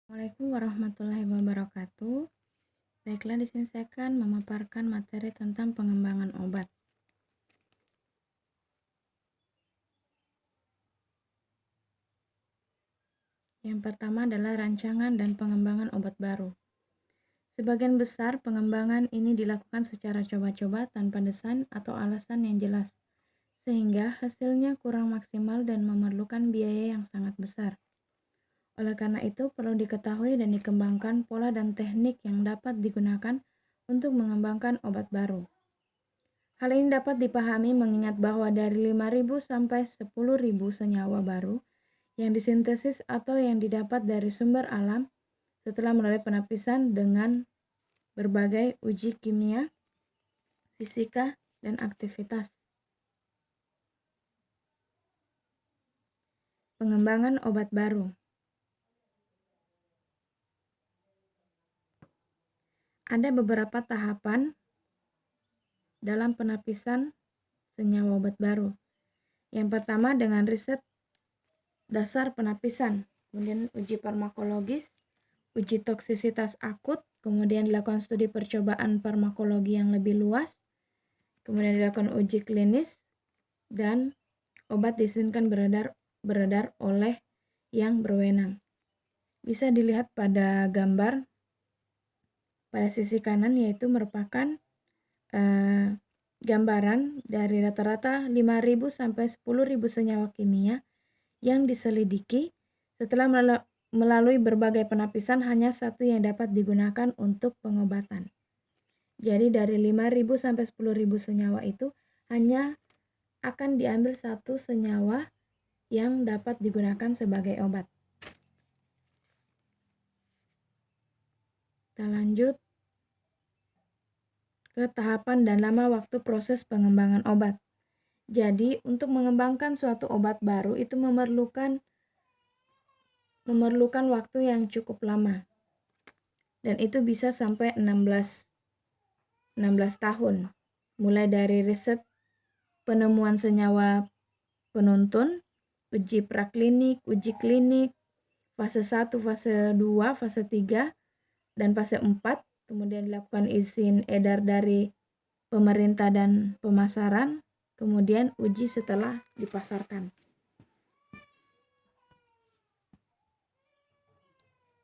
Assalamualaikum warahmatullahi wabarakatuh. Baiklah, di sini saya akan memaparkan materi tentang pengembangan obat. Yang pertama adalah rancangan dan pengembangan obat baru. Sebagian besar pengembangan ini dilakukan secara coba-coba tanpa desain atau alasan yang jelas, sehingga hasilnya kurang maksimal dan memerlukan biaya yang sangat besar. Oleh karena itu, perlu diketahui dan dikembangkan pola dan teknik yang dapat digunakan untuk mengembangkan obat baru. Hal ini dapat dipahami mengingat bahwa dari 5.000 sampai 10.000 senyawa baru yang disintesis atau yang didapat dari sumber alam setelah melalui penapisan dengan berbagai uji kimia, fisika, dan aktivitas. Pengembangan obat baru. Ada beberapa tahapan dalam penapisan senyawa obat baru. Yang pertama dengan riset dasar penapisan, kemudian uji farmakologis, uji toksisitas akut, kemudian dilakukan studi percobaan farmakologi yang lebih luas, kemudian dilakukan uji klinis, dan obat diizinkan beredar oleh yang berwenang. Bisa dilihat pada gambar pada sisi kanan, yaitu merupakan gambaran dari rata-rata 5.000 sampai 10.000 senyawa kimia yang diselidiki. Setelah melalui berbagai penapisan, hanya satu yang dapat digunakan untuk pengobatan. Jadi dari 5.000 sampai 10.000 senyawa itu hanya akan diambil satu senyawa yang dapat digunakan sebagai obat. Kita lanjut ke tahapan dan lama waktu proses pengembangan obat. Jadi untuk mengembangkan suatu obat baru itu memerlukan waktu yang cukup lama. Dan itu bisa sampai 16 tahun. Mulai dari riset penemuan senyawa penuntun, uji praklinik, uji klinik, fase 1, fase 2, fase 3, dan fase 4. Kemudian dilakukan izin edar dari pemerintah dan pemasaran, kemudian uji setelah dipasarkan.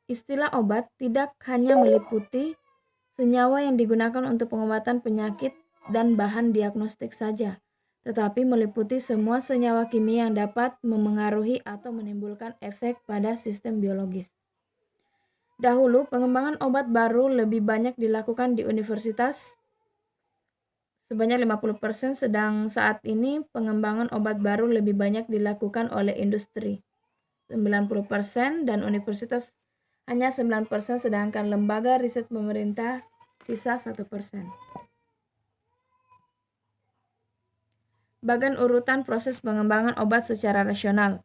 Istilah obat tidak hanya meliputi senyawa yang digunakan untuk pengobatan penyakit dan bahan diagnostik saja, tetapi meliputi semua senyawa kimia yang dapat memengaruhi atau menimbulkan efek pada sistem biologis. Dahulu, pengembangan obat baru lebih banyak dilakukan di universitas sebanyak 50%, sedang saat ini pengembangan obat baru lebih banyak dilakukan oleh industri 90% dan universitas hanya 9%, sedangkan lembaga riset pemerintah sisa 1%. Bagian urutan proses pengembangan obat secara rasional.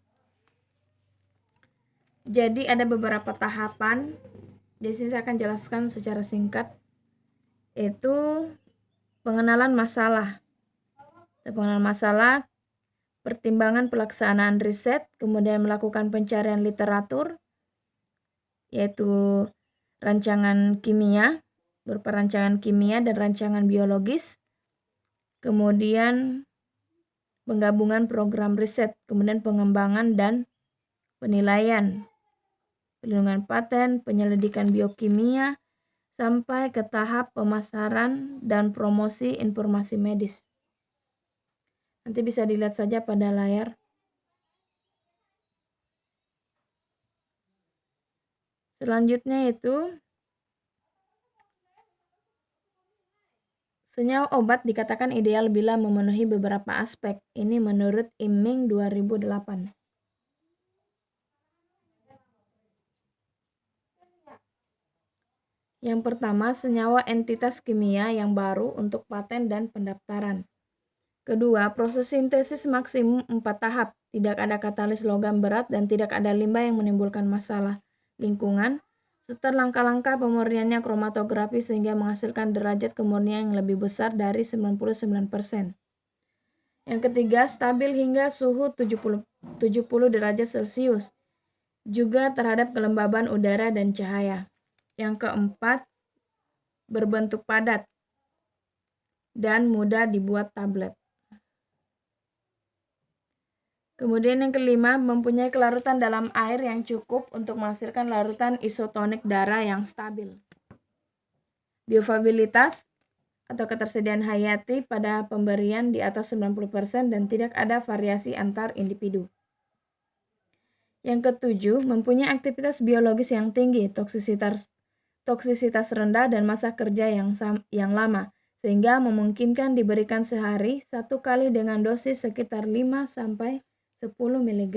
Jadi ada beberapa tahapan. Di sini saya akan jelaskan secara singkat, yaitu pengenalan masalah. Pengenalan masalah, pertimbangan pelaksanaan riset, kemudian melakukan pencarian literatur, yaitu rancangan kimia, berupa rancangan kimia dan rancangan biologis, kemudian penggabungan program riset, kemudian pengembangan dan penilaian, pelindungan paten, penyelidikan biokimia, sampai ke tahap pemasaran dan promosi informasi medis. Nanti bisa dilihat saja pada layar. Selanjutnya itu senyawa obat dikatakan ideal bila memenuhi beberapa aspek. Ini menurut Iming 2008. Yang pertama, senyawa entitas kimia yang baru untuk paten dan pendaftaran. Kedua, proses sintesis maksimum 4 tahap. Tidak ada katalis logam berat dan tidak ada limbah yang menimbulkan masalah lingkungan. Serta langkah-langkah pemurniannya kromatografi sehingga menghasilkan derajat kemurnian yang lebih besar dari 99%. Yang ketiga, stabil hingga suhu 70 derajat Celcius. juga terhadap kelembaban udara dan cahaya. Yang keempat, berbentuk padat dan mudah dibuat tablet. Kemudian yang kelima, mempunyai kelarutan dalam air yang cukup untuk menghasilkan larutan isotonik darah yang stabil. Biofabilitas atau ketersediaan hayati pada pemberian di atas 90% dan tidak ada variasi antar individu. Yang ketujuh, mempunyai aktivitas biologis yang tinggi, toksisitas rendah dan masa kerja yang lama, sehingga memungkinkan diberikan sehari 1 kali dengan dosis sekitar 5-10 mg.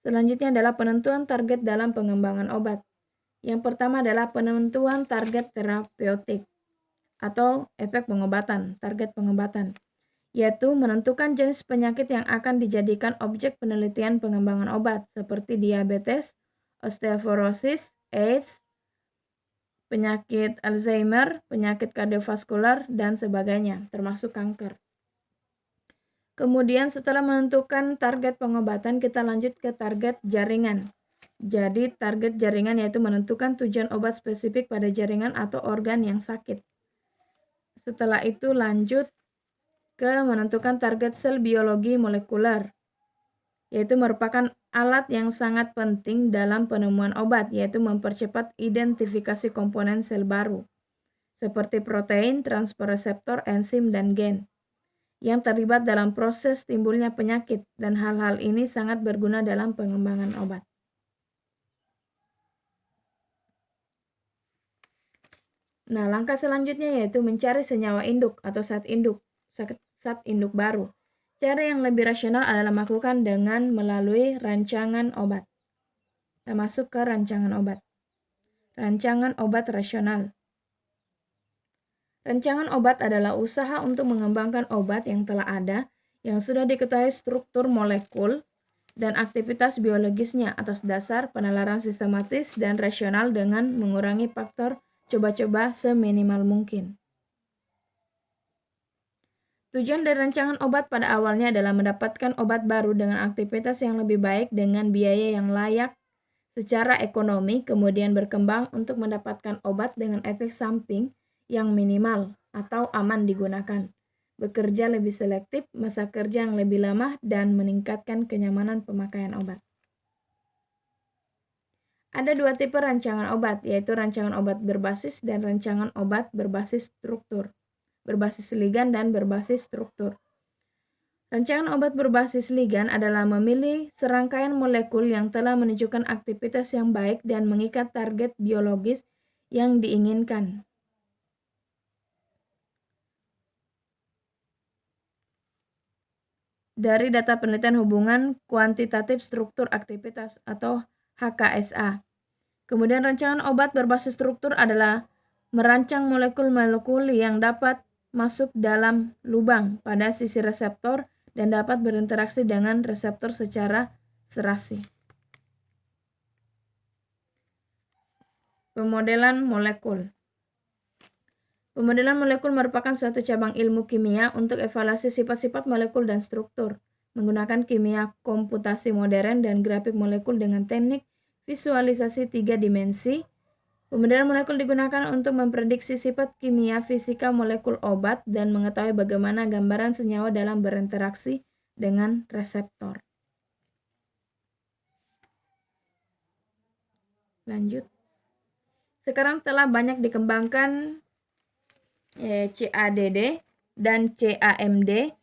Selanjutnya adalah penentuan target dalam pengembangan obat. Yang pertama adalah penentuan target terapeutik atau efek pengobatan, target pengobatan, yaitu menentukan jenis penyakit yang akan dijadikan objek penelitian pengembangan obat seperti diabetes, osteoporosis, AIDS, penyakit Alzheimer, penyakit kardiovaskular, dan sebagainya, termasuk kanker. Kemudian setelah menentukan target pengobatan, kita lanjut ke target jaringan. Jadi target jaringan yaitu menentukan tujuan obat spesifik pada jaringan atau organ yang sakit. Setelah itu lanjut ke menentukan target sel biologi molekuler, yaitu merupakan alat yang sangat penting dalam penemuan obat, yaitu mempercepat identifikasi komponen sel baru, seperti protein, transport reseptor, enzim, dan gen yang terlibat dalam proses timbulnya penyakit, dan hal-hal ini sangat berguna dalam pengembangan obat. Nah, langkah selanjutnya yaitu mencari senyawa induk atau zat induk baru. Cara yang lebih rasional adalah melakukan dengan melalui rancangan obat. Kita masuk ke rancangan obat. Rancangan obat rasional. Rancangan obat adalah usaha untuk mengembangkan obat yang telah ada, yang sudah diketahui struktur molekul dan aktivitas biologisnya atas dasar penalaran sistematis dan rasional dengan mengurangi faktor coba-coba seminimal mungkin. Tujuan dari rancangan obat pada awalnya adalah mendapatkan obat baru dengan aktivitas yang lebih baik dengan biaya yang layak secara ekonomi, kemudian berkembang untuk mendapatkan obat dengan efek samping yang minimal atau aman digunakan, bekerja lebih selektif, masa kerja yang lebih lama, dan meningkatkan kenyamanan pemakaian obat. Ada 2 tipe rancangan obat, yaitu rancangan obat berbasis dan rancangan obat berbasis struktur, berbasis ligand dan berbasis struktur. Rancangan obat berbasis ligand adalah memilih serangkaian molekul yang telah menunjukkan aktivitas yang baik dan mengikat target biologis yang diinginkan. Dari data penelitian hubungan kuantitatif struktur aktivitas atau HKSA. Kemudian rancangan obat berbasis struktur adalah merancang molekul-molekul yang dapat masuk dalam lubang pada sisi reseptor dan dapat berinteraksi dengan reseptor secara serasi. Pemodelan molekul. Pemodelan molekul merupakan suatu cabang ilmu kimia untuk evaluasi sifat-sifat molekul dan struktur, menggunakan kimia komputasi modern dan grafik molekul dengan teknik visualisasi 3 dimensi. Pemodelan molekul digunakan untuk memprediksi sifat kimia fisika molekul obat dan mengetahui bagaimana gambaran senyawa dalam berinteraksi dengan reseptor. Lanjut. Sekarang telah banyak dikembangkan CADD dan CAMD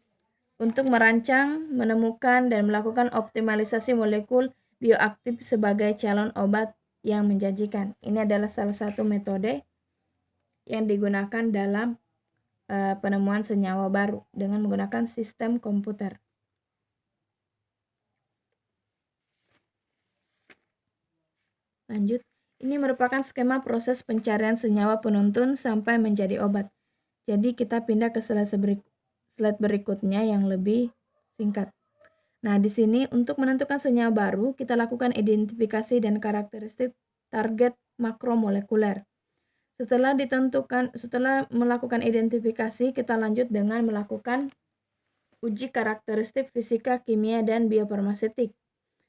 untuk merancang, menemukan, dan melakukan optimalisasi molekul bioaktif sebagai calon obat yang menjanjikan. Ini adalah salah satu metode yang digunakan dalam penemuan senyawa baru dengan menggunakan sistem komputer. Lanjut, ini merupakan skema proses pencarian senyawa penuntun sampai menjadi obat. Jadi kita pindah ke slide berikutnya yang lebih singkat. Nah, di sini untuk menentukan senyawa baru, kita lakukan identifikasi dan karakteristik target makromolekuler. Setelah melakukan identifikasi, kita lanjut dengan melakukan uji karakteristik fisika, kimia, dan biofarmaseutik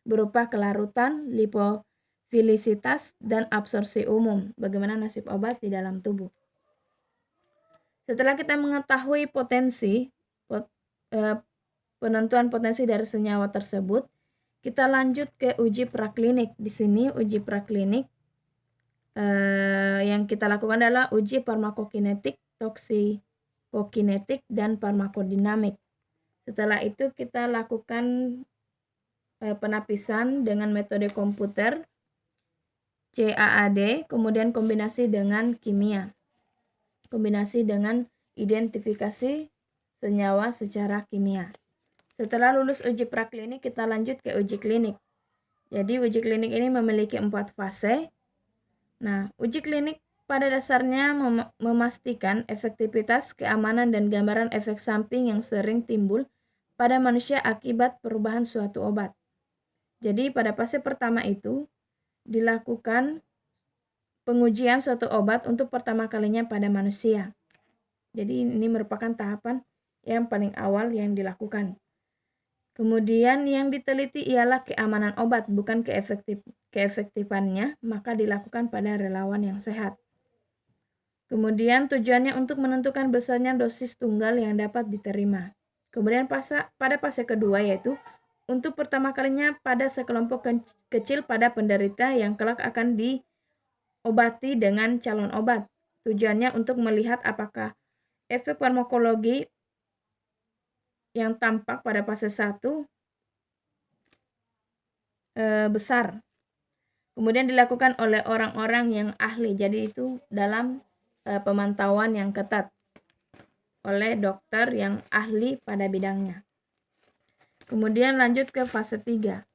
berupa kelarutan, lipofilisitas, dan absorpsi umum. Bagaimana nasib obat di dalam tubuh. Setelah kita mengetahui penentuan potensi dari senyawa tersebut, kita lanjut ke uji praklinik. Di sini uji praklinik yang kita lakukan adalah uji farmakokinetik, toksikokinetik, dan farmakodinamik. Setelah itu kita lakukan penapisan dengan metode komputer CAAD, kemudian kombinasi dengan kimia. Kombinasi dengan identifikasi senyawa secara kimia. Setelah lulus uji praklinik, kita lanjut ke uji klinik. Jadi uji klinik ini memiliki 4 fase. Nah, uji klinik pada dasarnya memastikan efektivitas, keamanan, dan gambaran efek samping yang sering timbul pada manusia akibat perubahan suatu obat. Jadi pada fase pertama itu dilakukan pengujian suatu obat untuk pertama kalinya pada manusia. Jadi ini merupakan tahapan yang paling awal yang dilakukan. Kemudian yang diteliti ialah keamanan obat, bukan keefektifannya, maka dilakukan pada relawan yang sehat. Kemudian tujuannya untuk menentukan besarnya dosis tunggal yang dapat diterima. Kemudian pada fase kedua yaitu untuk pertama kalinya pada sekelompok kecil pada penderita yang kelak akan diobati dengan calon obat. Tujuannya untuk melihat apakah efek farmakologi yang tampak pada fase 1 besar. Kemudian dilakukan oleh orang-orang yang ahli. Jadi itu dalam pemantauan yang ketat oleh dokter yang ahli pada bidangnya. Kemudian lanjut ke fase 3.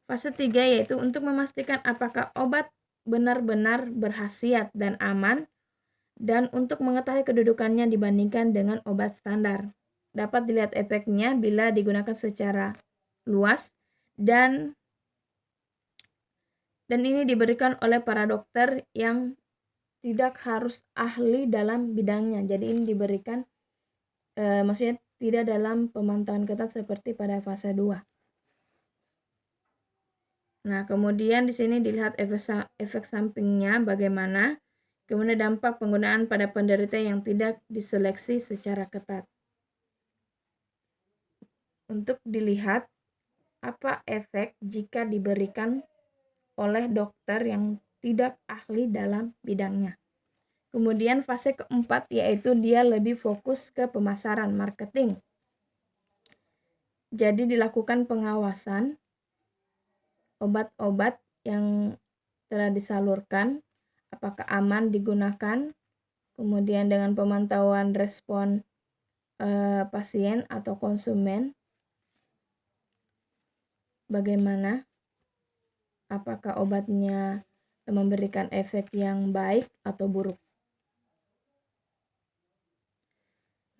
Fase 3 yaitu untuk memastikan apakah obat benar-benar berkhasiat dan aman, dan untuk mengetahui kedudukannya dibandingkan dengan obat standar. Dapat dilihat efeknya bila digunakan secara luas dan ini diberikan oleh para dokter yang tidak harus ahli dalam bidangnya. Jadi ini diberikan maksudnya tidak dalam pemantauan ketat seperti pada fase 2. Nah, kemudian di sini dilihat efek sampingnya bagaimana, kemudian dampak penggunaan pada penderita yang tidak diseleksi secara ketat. Untuk dilihat apa efek jika diberikan oleh dokter yang tidak ahli dalam bidangnya. Kemudian fase keempat yaitu dia lebih fokus ke pemasaran, marketing. Jadi dilakukan pengawasan obat-obat yang telah disalurkan, apakah aman digunakan, kemudian dengan pemantauan respon pasien atau konsumen, bagaimana, apakah obatnya memberikan efek yang baik atau buruk.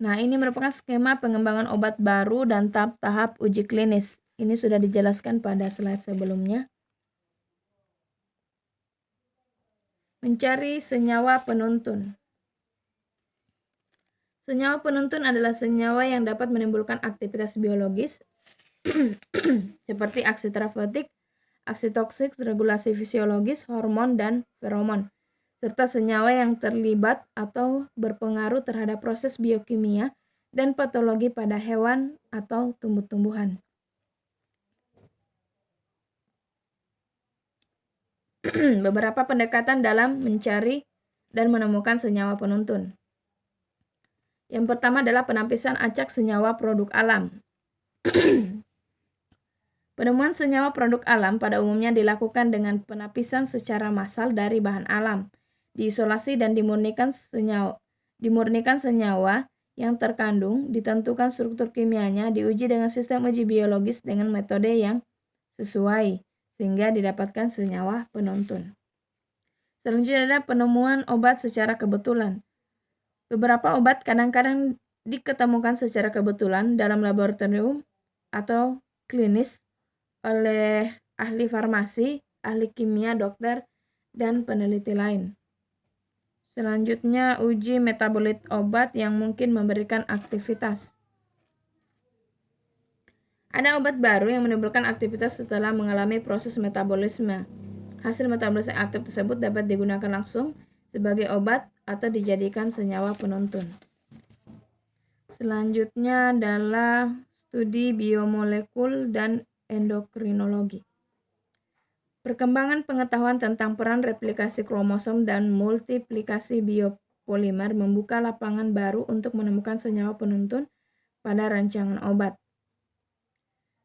Nah, ini merupakan skema pengembangan obat baru dan tahap uji klinis. Ini sudah dijelaskan pada slide sebelumnya. Mencari senyawa penuntun. Senyawa penuntun adalah senyawa yang dapat menimbulkan aktivitas biologis seperti aksi terapeutik, aksi toksik, regulasi fisiologis, hormon, dan feromon, serta senyawa yang terlibat atau berpengaruh terhadap proses biokimia dan patologi pada hewan atau tumbuh-tumbuhan. Beberapa pendekatan dalam mencari dan menemukan senyawa penuntun. Yang pertama adalah penapisan acak senyawa produk alam. Penemuan senyawa produk alam pada umumnya dilakukan dengan penapisan secara massal dari bahan alam, diisolasi dan dimurnikan senyawa yang terkandung, ditentukan struktur kimianya, diuji dengan sistem uji biologis dengan metode yang sesuai, sehingga didapatkan senyawa penuntun. Selanjutnya ada penemuan obat secara kebetulan. Beberapa obat kadang-kadang diketemukan secara kebetulan dalam laboratorium atau klinis oleh ahli farmasi, ahli kimia, dokter, dan peneliti lain. Selanjutnya, uji metabolit obat yang mungkin memberikan aktivitas. Ada obat baru yang menimbulkan aktivitas setelah mengalami proses metabolisme. Hasil metabolisme aktif tersebut dapat digunakan langsung sebagai obat atau dijadikan senyawa penuntun. Selanjutnya adalah studi biomolekul dan endokrinologi. Perkembangan pengetahuan tentang peran replikasi kromosom dan multiplikasi biopolimer membuka lapangan baru untuk menemukan senyawa penuntun pada rancangan obat.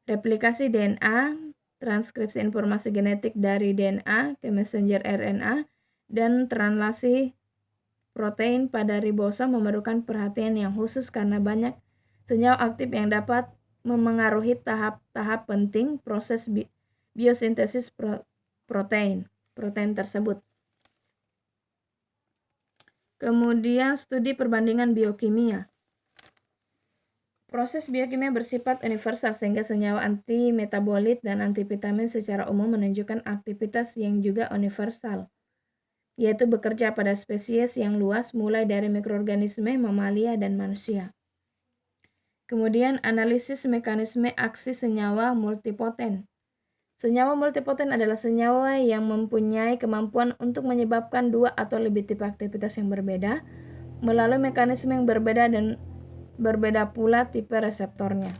Replikasi DNA, transkripsi informasi genetik dari DNA ke messenger RNA, dan translasi protein pada ribosom memerlukan perhatian yang khusus karena banyak senyawa aktif yang dapat memengaruhi tahap-tahap penting proses biosintesis protein tersebut. Kemudian studi perbandingan biokimia. Proses biokimia bersifat universal sehingga senyawa antimetabolit dan antivitamin secara umum menunjukkan aktivitas yang juga universal, yaitu bekerja pada spesies yang luas mulai dari mikroorganisme, mamalia, dan manusia. Kemudian analisis mekanisme aksi senyawa multipoten. Senyawa multipoten adalah senyawa yang mempunyai kemampuan untuk menyebabkan dua atau lebih tipe aktivitas yang berbeda melalui mekanisme yang berbeda dan berbeda pula tipe reseptornya.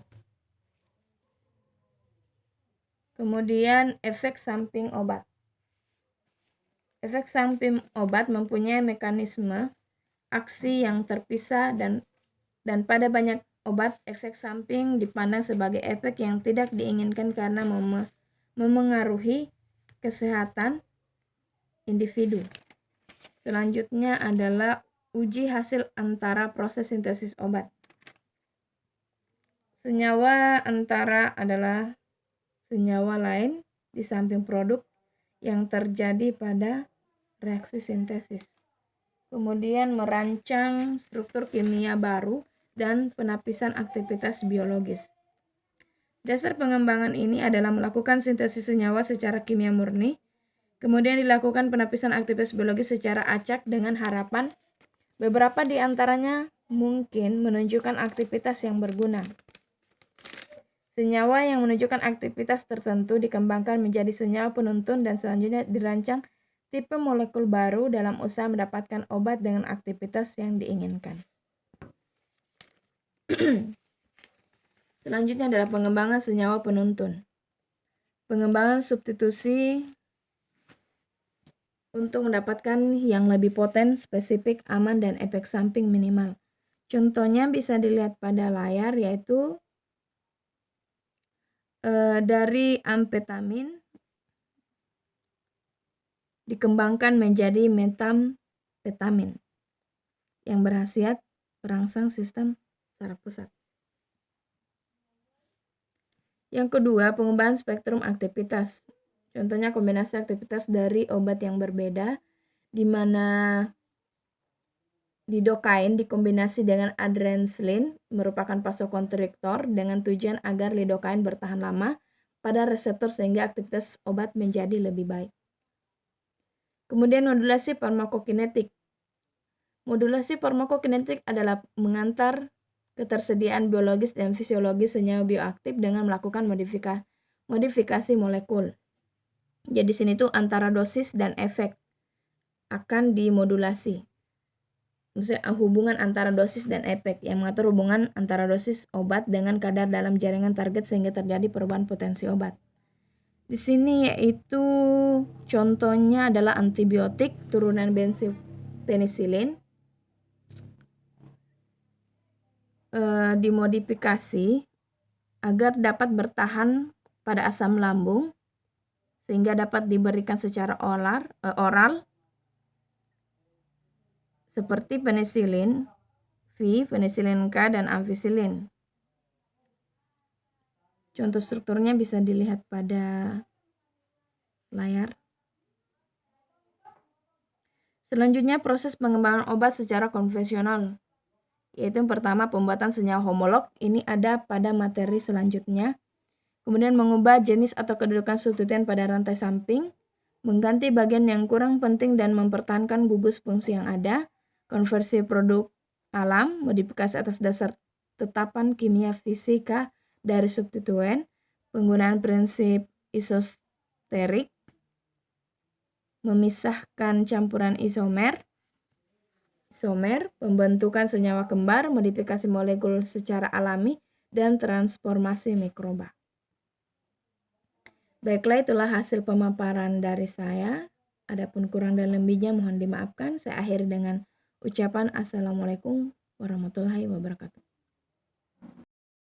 Kemudian efek samping obat. Efek samping obat mempunyai mekanisme aksi yang terpisah dan pada banyak obat efek samping dipandang sebagai efek yang tidak diinginkan karena memengaruhi kesehatan individu. Selanjutnya adalah uji hasil antara proses sintesis obat. Senyawa antara adalah senyawa lain di samping produk yang terjadi pada reaksi sintesis. Kemudian merancang struktur kimia baru dan penapisan aktivitas biologis. Dasar pengembangan ini adalah melakukan sintesis senyawa secara kimia murni, kemudian dilakukan penapisan aktivitas biologis secara acak dengan harapan beberapa di antaranya mungkin menunjukkan aktivitas yang berguna. Senyawa yang menunjukkan aktivitas tertentu dikembangkan menjadi senyawa penuntun dan selanjutnya dirancang tipe molekul baru dalam usaha mendapatkan obat dengan aktivitas yang diinginkan. Selanjutnya adalah pengembangan senyawa penuntun. Pengembangan substitusi untuk mendapatkan yang lebih poten, spesifik, aman, dan efek samping minimal. Contohnya bisa dilihat pada layar, yaitu dari amfetamin dikembangkan menjadi metamfetamin yang berkhasiat merangsang sistem saraf pusat. Yang kedua, pengembangan spektrum aktivitas. Contohnya kombinasi aktivitas dari obat yang berbeda, di mana lidokain dikombinasi dengan adrenaline merupakan vasokonstriktor dengan tujuan agar lidokain bertahan lama pada reseptor sehingga aktivitas obat menjadi lebih baik. Kemudian modulasi farmakokinetik. Modulasi farmakokinetik adalah mengantar ketersediaan biologis dan fisiologis senyawa bioaktif dengan melakukan modifikasi molekul. Jadi sini tuh antara dosis dan efek akan dimodulasi. Maksudnya hubungan antara dosis dan efek yang mengatur hubungan antara dosis obat dengan kadar dalam jaringan target sehingga terjadi perubahan potensi obat. Di sini yaitu contohnya adalah antibiotik turunan penisilin dimodifikasi agar dapat bertahan pada asam lambung sehingga dapat diberikan secara oral seperti penisilin V, penisilin K, dan ampicillin. Contoh strukturnya bisa dilihat pada layar. Selanjutnya proses pengembangan obat secara konvensional, yaitu yang pertama pembuatan senyawa homolog, ini ada pada materi selanjutnya. Kemudian mengubah jenis atau kedudukan substituen pada rantai samping, mengganti bagian yang kurang penting dan mempertahankan gugus fungsi yang ada, konversi produk alam, modifikasi atas dasar tetapan kimia fisika, dari substituen, penggunaan prinsip isosterik, memisahkan campuran isomer, pembentukan senyawa kembar, modifikasi molekul secara alami, dan transformasi mikroba. Baiklah, itulah hasil pemaparan dari saya. Adapun kurang dan lebihnya mohon dimaafkan. Saya akhiri dengan ucapan Assalamualaikum warahmatullahi wabarakatuh.